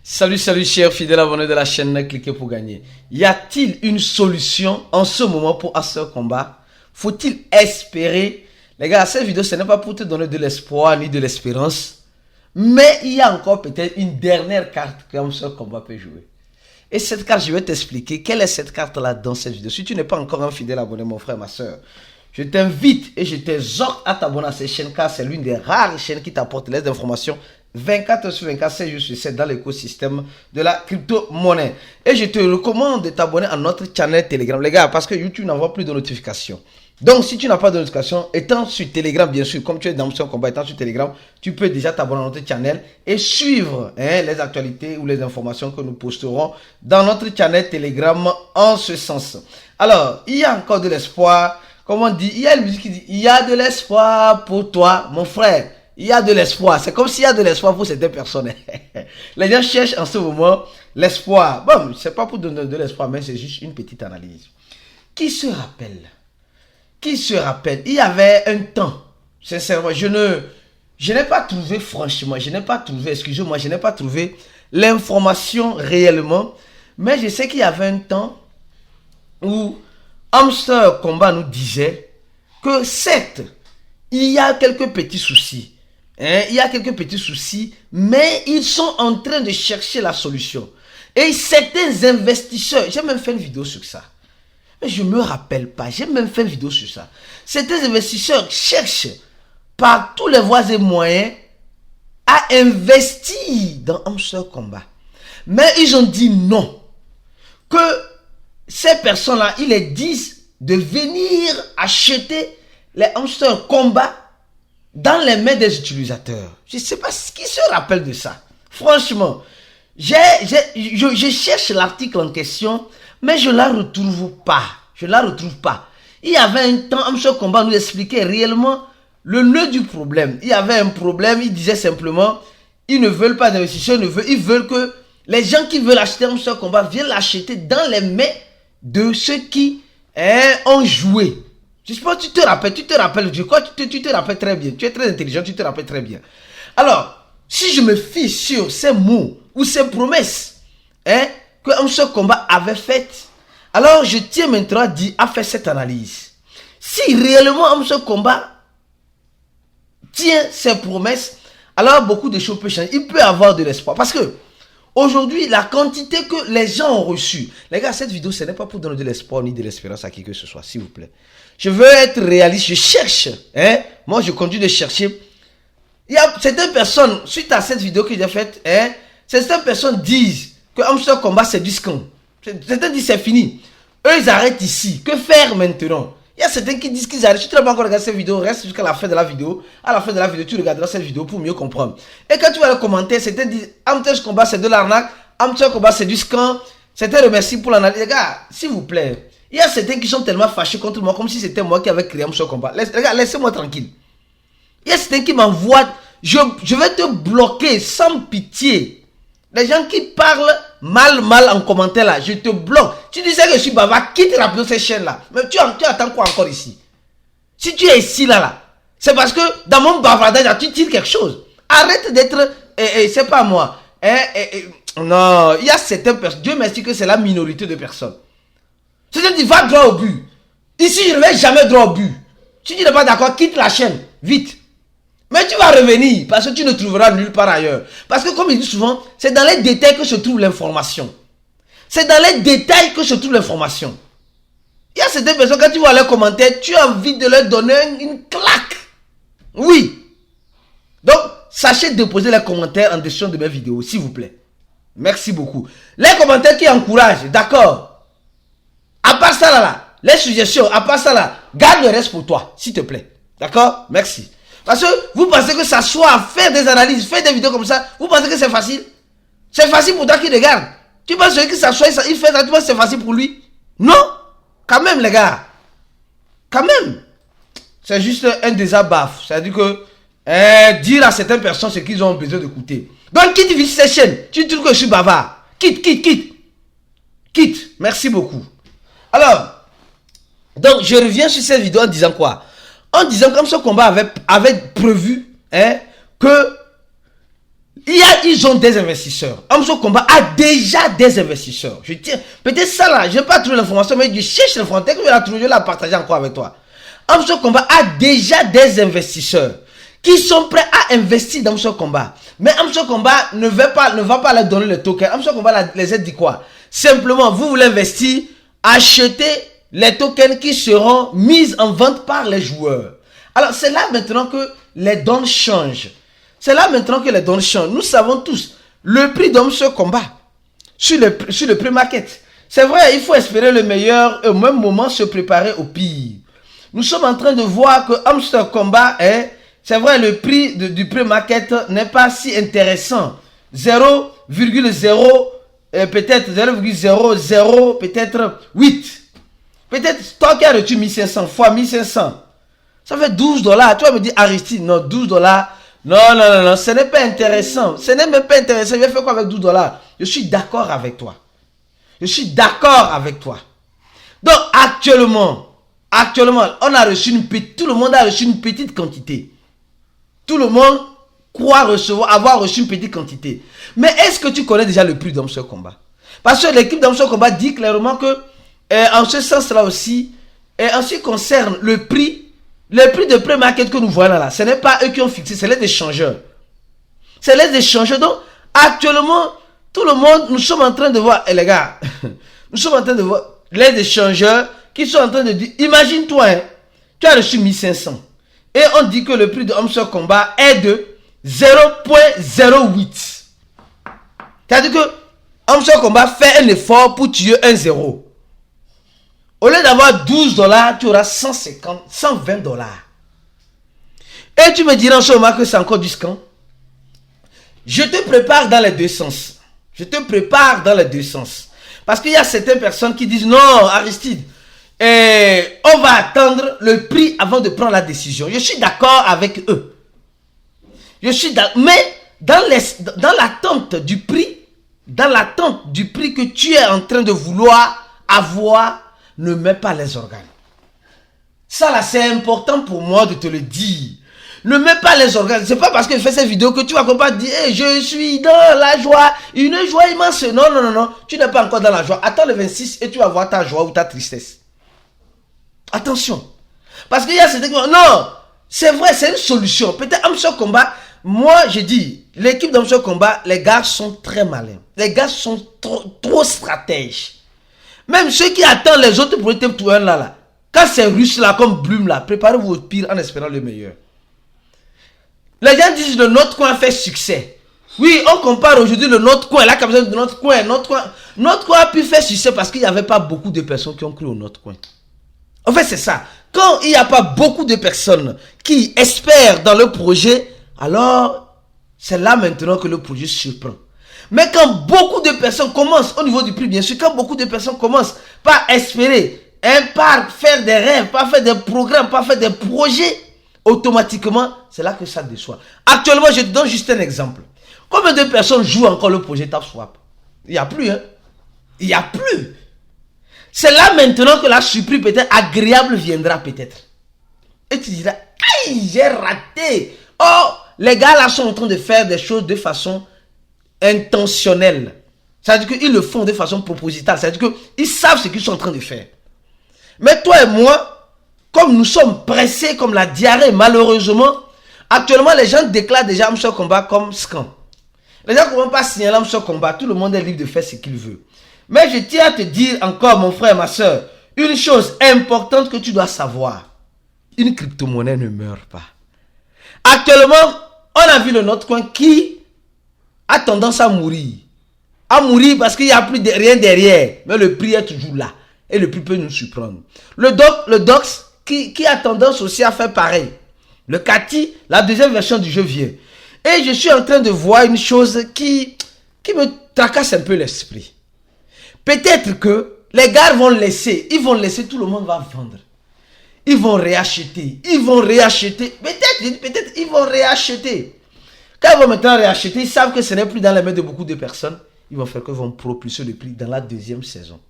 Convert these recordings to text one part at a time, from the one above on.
Salut, salut chers fidèles abonnés de la chaîne Cliquez pour gagner. Y a-t-il une solution en ce moment pour Acer Combat? Faut-il espérer? Les gars, cette vidéo ce n'est pas pour te donner de l'espoir ni de l'espérance, mais il y a encore peut-être une dernière carte que Acer Combat peut jouer. Et cette carte, je vais t'expliquer quelle est cette carte-là dans cette vidéo. Si tu n'es pas encore un fidèle abonné, mon frère, ma soeur, je t'invite et je t'exhorte à t'abonner à cette chaîne car c'est l'une des rares chaînes qui t'apporte les informations 24 sur 24, 7 jours sur 7 dans l'écosystème de la crypto-monnaie. Et je te recommande de t'abonner à notre channel Telegram, les gars, parce que YouTube n'envoie plus de notifications. Donc, si tu n'as pas de notification, étant sur Telegram, bien sûr, comme tu es dans Acer Combat, étant sur Telegram, tu peux déjà t'abonner à notre channel et suivre les actualités ou les informations que nous posterons dans notre channel Telegram en ce sens. Alors, il y a encore de l'espoir. Comme on dit, il y a une musique qui dit, il y a de l'espoir pour toi, mon frère. Il y a de l'espoir. C'est comme s'il y a de l'espoir pour certaines personnes. Les gens cherchent en ce moment l'espoir. Bon, c'est pas pour donner de l'espoir, mais c'est juste une petite analyse. Qui se rappelle? Qui se rappelle? Il y avait un temps, sincèrement, je n'ai pas trouvé, franchement, je n'ai pas trouvé, excusez-moi, je n'ai pas trouvé l'information réellement, mais je sais qu'il y avait un temps où Acer Combat nous disait que certes, il y a quelques petits soucis, il y a quelques petits soucis, mais ils sont en train de chercher la solution. Et certains investisseurs, j'ai même fait une vidéo sur ça, mais je ne me rappelle pas, j'ai même fait une vidéo sur ça. Certains investisseurs cherchent par tous les voies et moyens à investir dans Acer Combat. Mais ils ont dit non, que ces personnes-là, ils les disent de venir acheter les Acer Combat dans les mains des utilisateurs. Je ne sais pas qui se rappelle de ça. Franchement, je cherche l'article en question, mais je ne la retrouve pas. Je ne la retrouve pas. Il y avait un temps, Acer Combat nous expliquait réellement le nœud du problème. Il y avait un problème, il disait simplement, ils ne veulent pas d'investisseurs, ils veulent que les gens qui veulent acheter Acer Combat viennent l'acheter dans les mains de ceux qui ont joué. Je sais pas, tu te rappelles, je crois que tu te rappelles très bien. Tu es très intelligent, tu te rappelles très bien. Alors, si je me fie sur ces mots ou ces promesses que Acer Combat avait faites, alors je tiens maintenant à faire cette analyse. Si réellement Acer Combat tient ses promesses, alors beaucoup de choses peuvent changer. Il peut avoir de l'espoir. Parce que aujourd'hui, la quantité que les gens ont reçue. Les gars, cette vidéo, ce n'est pas pour donner de l'espoir ni de l'espérance à qui que ce soit, s'il vous plaît. Je veux être réaliste, je cherche. Moi, je continue de chercher. Il y a certaines personnes, suite à cette vidéo que j'ai faite, certaines personnes disent que Acer Combat, c'est du scam. Certains disent c'est fini. Eux, ils arrêtent ici. Que faire maintenant? Il y a certains qui disent qu'ils arrêtent. Si tu n'as pas encore regardé cette vidéo, reste jusqu'à la fin de la vidéo. À la fin de la vidéo, tu regarderas cette vidéo pour mieux comprendre. Et quand tu vas le commenter, certains disent Acer Combat, c'est de l'arnaque. Acer Combat, c'est du scam. Certains remercient pour l'analyse. Les gars, s'il vous plaît, il y a certains qui sont tellement fâchés contre moi, comme si c'était moi qui avais créé Acer Combat. Les gars, laissez-moi tranquille. Il y a certains qui m'envoient. Je vais te bloquer sans pitié. Les gens qui parlent mal en commentaire là, je te bloque. Tu disais que je suis bavard, quitte rapidement cette chaîne là. Mais tu attends quoi encore ici? Si tu es ici là, c'est parce que dans mon bavardage, tu tires quelque chose. Arrête d'être, c'est pas moi. Non, il y a certaines personnes, Dieu merci que c'est la minorité de personnes. C'est-à-dire, va droit au but. Ici, je ne vais jamais droit au but. Si tu n'es pas d'accord, quitte la chaîne, vite. Mais tu vas revenir parce que tu ne trouveras nulle part ailleurs. Parce que comme il dit souvent, c'est dans les détails que se trouve l'information. C'est dans les détails que se trouve l'information. Il y a certaines personnes, quand tu vois leurs commentaires, tu as envie de leur donner une claque. Oui. Donc, sachez déposer les commentaires en description de mes vidéos, s'il vous plaît. Merci beaucoup. Les commentaires qui encouragent, d'accord. À part ça là, les suggestions, à part ça là, garde le reste pour toi, s'il te plaît. D'accord? Merci. Parce que vous pensez que ça soit à faire des analyses, faire des vidéos comme ça, vous pensez que c'est facile? C'est facile pour toi qui regarde. Tu penses que ça soit, il fait ça, tu penses que c'est facile pour lui? Non. Quand même les gars. Quand même. C'est juste un désabaf. C'est-à-dire que dire à certaines personnes ce qu'ils ont besoin d'écouter. Donc quitte vite cette chaîne. Tu trouves que je suis bavard. Quitte. Quitte. Merci beaucoup. Alors, donc je reviens sur cette vidéo en disant quoi? En disant comme ce combat avait prévu que Ils ont des investisseurs. Amso Combat a déjà des investisseurs. Je tiens, peut-être ça là, je n'ai pas trouvé l'information, mais je cherche l'information. Dès que je la trouve, je la partager encore avec toi. Amso Combat a déjà des investisseurs qui sont prêts à investir dans Amso Combat. Mais Amso Combat ne va pas leur donner le token. Amso Combat les a dit quoi? Simplement, vous voulez investir, achetez les tokens qui seront mis en vente par les joueurs. Alors, c'est là maintenant que les dons changent. C'est là maintenant que les dons changent. Nous savons tous, le prix d'Amso Combat, sur le pré-market, c'est vrai, il faut espérer le meilleur et au même moment se préparer au pire. Nous sommes en train de voir que Amso Combat est, c'est vrai, le prix du pré-market n'est pas si intéressant. 0,0, peut-être 0,00, peut-être 8. Peut-être, toi qui as reçu 1500 fois 1500, ça fait $12. Tu vas me dire, Aristide, non, $12. Non, ce n'est pas intéressant. Ce n'est même pas intéressant. Je vais faire quoi avec $12? Je suis d'accord avec toi. Je suis d'accord avec toi. Donc, actuellement, on a reçu tout le monde a reçu une petite quantité. Tout le monde croit avoir reçu une petite quantité. Mais est-ce que tu connais déjà le prix d'Amso Combat? Parce que l'équipe d'Amso Combat dit clairement que, en ce sens-là aussi, en ce qui concerne le prix de pré-market que nous voyons là, ce n'est pas eux qui ont fixé, c'est les échangeurs. C'est les échangeurs. Donc, actuellement, tout le monde, nous sommes en train de voir, les gars, nous sommes en train de voir les échangeurs qui sont en train de dire, imagine-toi, hein, tu as reçu 1500. Et on dit que le prix de Amso Combat est de 0,08. C'est-à-dire que Amso Combat fait un effort pour tuer un zéro. Au lieu d'avoir $12, tu auras 150, $120. Et tu me diras en ce moment que c'est encore du scam. Je te prépare dans les deux sens. Je te prépare dans les deux sens. Parce qu'il y a certaines personnes qui disent, non, Aristide, on va attendre le prix avant de prendre la décision. Je suis d'accord avec eux. Mais dans l'attente du prix, que tu es en train de vouloir avoir, ne mets pas les organes. Ça là, c'est important pour moi de te le dire. Ne mets pas les organes. C'est pas parce que je fais cette vidéo que tu vas pas dire hey, je suis dans la joie, une joie immense. Non. Tu n'es pas encore dans la joie. Attends le 26 et tu vas voir ta joie ou ta tristesse. Attention. Parce qu'il y a certains qui vont... Non, c'est vrai, c'est une solution. Peut-être Amso Combat, moi je dis, l'équipe d'Amso Combat, les gars sont très malins. Les gars sont trop stratèges. Même ceux qui attendent les autres pour être tout un là. Quand c'est russe là, comme Bloom là, préparez-vous au pire en espérant le meilleur. Les gens disent le notre coin fait succès. Oui, on compare aujourd'hui le notre coin, là, comme ça, notre coin a pu faire succès parce qu'il n'y avait pas beaucoup de personnes qui ont cru au notre coin. En fait, c'est ça. Quand il n'y a pas beaucoup de personnes qui espèrent dans le projet, alors c'est là maintenant que le projet surprend. Mais quand beaucoup de personnes commencent, au niveau du prix bien sûr, quand beaucoup de personnes commencent par espérer, par faire des rêves, par faire des programmes, par faire des projets, automatiquement, c'est là que ça déçoit. Actuellement, je te donne juste un exemple. Combien de personnes jouent encore le projet TapSwap? Il n'y a plus, hein. Il n'y a plus. C'est là maintenant que la surprise peut-être agréable viendra peut-être. Et tu diras, aïe, j'ai raté. Oh, les gars là sont en train de faire des choses de façon intentionnelle. C'est-à-dire qu'ils le font de façon propositale. C'est-à-dire qu'ils savent ce qu'ils sont en train de faire. Mais toi et moi, comme nous sommes pressés comme la diarrhée, malheureusement, actuellement les gens déclarent déjà Amso Combat comme scam. Les gens ne vont pas signaler Amso Combat. Tout le monde est libre de faire ce qu'il veut. Mais je tiens à te dire encore, mon frère, ma soeur, une chose importante que tu dois savoir. Une crypto-monnaie ne meurt pas. Actuellement, on a vu le Notcoin qui a tendance à mourir. À mourir parce qu'il n'y a plus rien derrière. Mais le prix est toujours là. Et le prix peut nous surprendre. Le Dox qui a tendance aussi à faire pareil. Le Kati, la deuxième version du jeu vient. Et je suis en train de voir une chose qui me tracasse un peu l'esprit. Peut-être que les gars vont laisser. Ils vont laisser, tout le monde va vendre. Ils vont réacheter. Peut-être ils vont réacheter. Quand ils vont maintenant réacheter, ils savent que ce n'est plus dans les mains de beaucoup de personnes. Ils vont faire qu'ils vont propulser le prix dans la deuxième saison.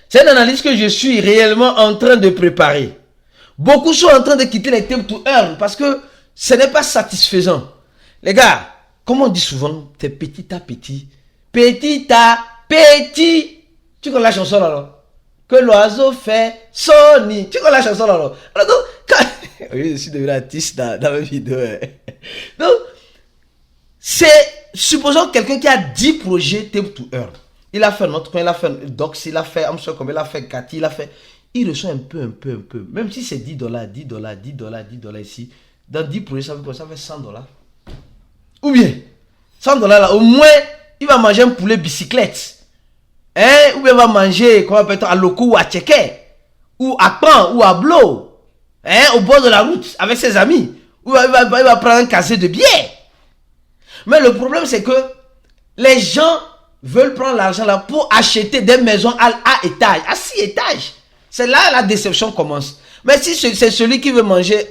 C'est une analyse que je suis réellement en train de préparer. Beaucoup sont en train de quitter les Tape to Earn parce que ce n'est pas satisfaisant. Les gars, comme on dit souvent, c'est petit à petit. Petit à petit. Tu connais la chanson là, non? Que l'oiseau fait son nid. Tu connais la chanson là, non? Alors donc, quand... oui, je suis devenu artiste dans mes vidéos. Donc, c'est, supposons quelqu'un qui a 10 projets tape to earn. Il a fait notre coin, il a fait Dox, il a fait Amsterdam, il a fait Cathy, il a fait... Il reçoit un peu. Même si c'est $10, $10 ici, dans 10 projets, ça veut quoi? Ça fait $100. Ou bien, $100 là, au moins, il va manger un poulet bicyclette. Hein? Ou bien il va manger, comment appelle-t-on, à Loco ou à Tchéké, ou à Pan, ou à Blo, hein? Au bord de la route, avec ses amis. Ou il va prendre un casier de bière. Mais le problème, c'est que les gens veulent prendre l'argent là pour acheter des maisons à étage, à 6 étages. C'est là la déception commence. Mais si c'est celui qui veut manger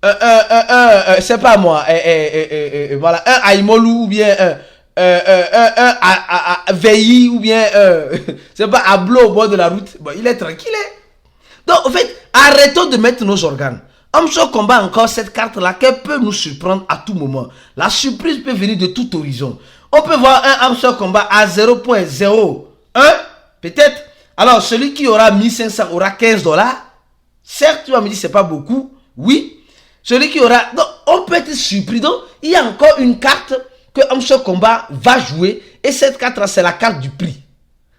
c'est pas moi, voilà, un aïmolou ou bien un veilli ou bien c'est pas à Blo au bord de la route, bon, il est tranquille. Donc, en fait, arrêtons de mettre nos organes. Amso combat encore cette carte-là qui peut nous surprendre à tout moment. La surprise peut venir de tout horizon. On peut voir un Amso combat à 0.01, peut-être. Alors, celui qui aura 1500 aura $15. Certes, tu vas me dire c'est pas beaucoup. Oui. Celui qui aura... Donc, on peut être surpris. Donc, il y a encore une carte que Amso combat va jouer. Et cette carte-là, c'est la carte du prix.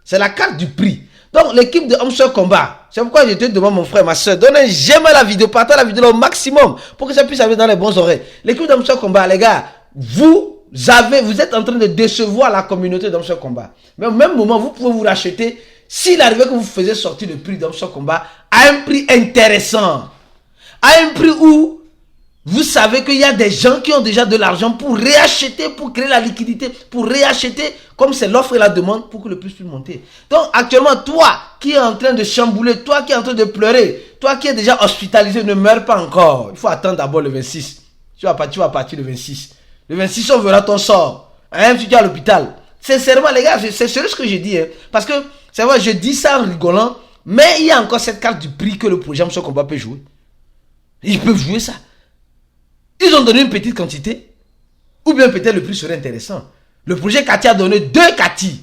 C'est la carte du prix. Donc, l'équipe de Amso combat, c'est pourquoi je te demande, mon frère, ma soeur, donne un j'aime à la vidéo, partagez la vidéo au maximum pour que ça puisse arriver dans les bons oreilles. L'équipe d'Amso combat, les gars, vous êtes en train de décevoir la communauté d'Amso combat. Mais au même moment, vous pouvez vous racheter s'il arrivait que vous faisiez sortir le prix d'Amso combat à un prix intéressant. À un prix où vous savez qu'il y a des gens qui ont déjà de l'argent pour réacheter, pour créer la liquidité, pour réacheter, comme c'est l'offre et la demande, pour que le prix puisse monter. Donc, actuellement, toi qui es en train de chambouler, toi qui es en train de pleurer, toi qui es déjà hospitalisé, ne meurs pas encore. Il faut attendre d'abord le 26. Tu vas partir le 26. Le 26, on verra ton sort. Hein, si tu es à l'hôpital. Sincèrement, les gars, c'est sérieux ce que je dis. Hein, parce que, c'est vrai, je dis ça en rigolant, mais il y a encore cette carte du prix que le projet Amso Combat peut jouer. Ils peuvent jouer ça. Ils ont donné une petite quantité. Ou bien peut-être le prix serait intéressant. Le projet Cathy a donné 2 Cathy.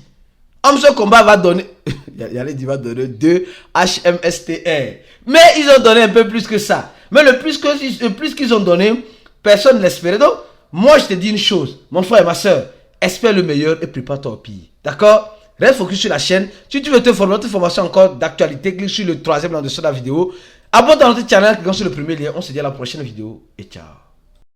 Amso Combat va donner... Il va donner 2 HMSTR. Mais ils ont donné un peu plus que ça. Mais le plus qu'ils ont donné, personne ne l'espérait. Donc, moi je te dis une chose. Mon frère et ma soeur, espère le meilleur et prépare-toi au pire. D'accord? Reste focus sur la chaîne. Si tu veux te former, notre formation encore d'actualité, clique sur le 3e lien en dessous de la vidéo. Abonne-toi à notre channel, clique sur le premier lien. On se dit à la prochaine vidéo et ciao.